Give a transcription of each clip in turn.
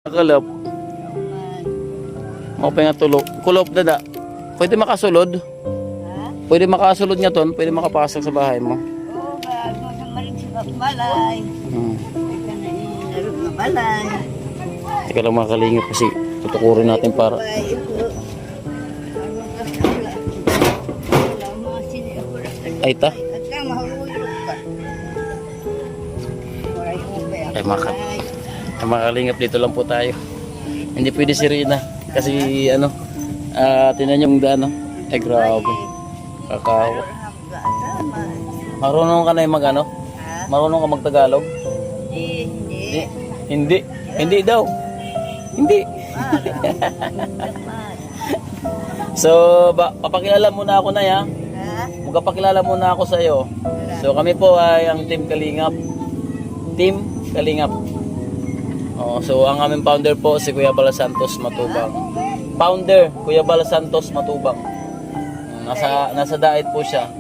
Kulop. Mo pa nga tulog. Kulop dada. Pwede makasulod. Ha? Pwede makasulod nga ton, pwede makapasok sa bahay mo. Oo, bago sa maring sa balay. Hmm. Ika na inarap na balay. Teka lang mga kalingap kasi tutukurin natin para Bahay ito. Ano ka sala? Wala mga siniapura. ay ta. At kang mahulog ka. Maray ube ako. Ay, mga kalingap dito lang po tayo. Hindi pwede si Rina kasi ano tinan yung daan no. Ay grabe. Kakao. Marunong ka na yung mag ano? Ha? Marunong ka magtagalog? Hindi. Hindi. Hindi daw. Hindi. So, papakilala muna ako na ya. Ha? Magpapakilala muna ako sa iyo. So, kami po ay ang Team Kalingap. Team Kalingap. Oh, so ang aming founder po si Kuya Bala Santos Matubang. Founder Kuya Bala Santos Matubang. Nasa diet po siya.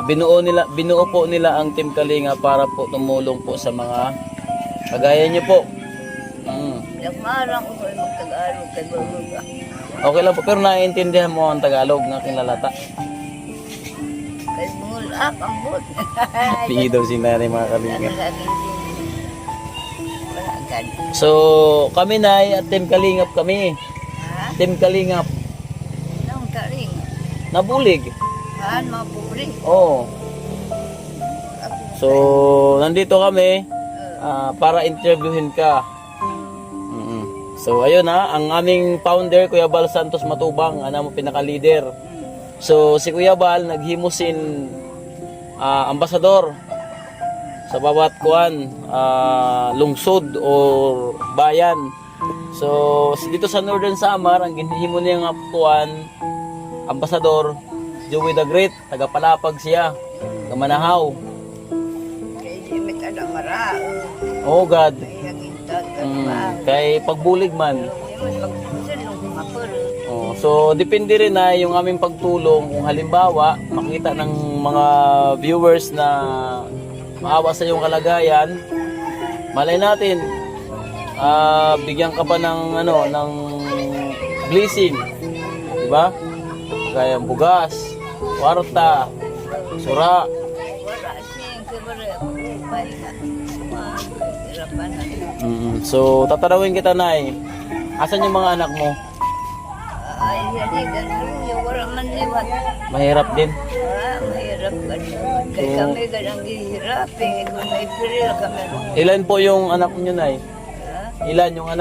Binuo po nila ang Team Kalinga para po tumulong po sa mga kagaya niyo po. Nagmarang ko ay magtagalog kay Baluga. Okay lang po pero naiintindihan mo ang Tagalog ng aking lalata. Kay Mulak ang bot. Hindi daw si nanay mga Kalinga. Wala agad. So kami na at Team Kalingap kami. Ha? Team Kalingap. Anong taring? Nabulig. Haan mga pobre. Oo. So nandito kami para interviewin ka. So ayun ang aming founder Kuya Bal Santos Matubang, mo pinaka-leader. So si Kuya Bal naghimusin ambasador sa bawat lungsod o bayan. So dito sa Northern Samar ang ginhimo niyang ambasador Joey the Great, taga-Palapag siya, Gamanahaw. Kay Jimmy Kadamara. Oh God. Kay Hagintag. Kay pagbulig man. Oh, so depende rin na yung aming pagtulong kung halimbawa makita ng mga viewers na maawa sa iyong kalagayan, malay natin bigyan ka pa ng ng blessing, di ba? Kaya bugas, kwarta, sura. So tatanungin kita, Nay, asan yung mga anak mo? Ay, yan yung wala man liwat. Mahirap din. Mahirap ka. Kaya kami ganang hihirapin. Kung may piril kami. Ilan po yung anak niyo, Nay? Ha? Ilan yung anak?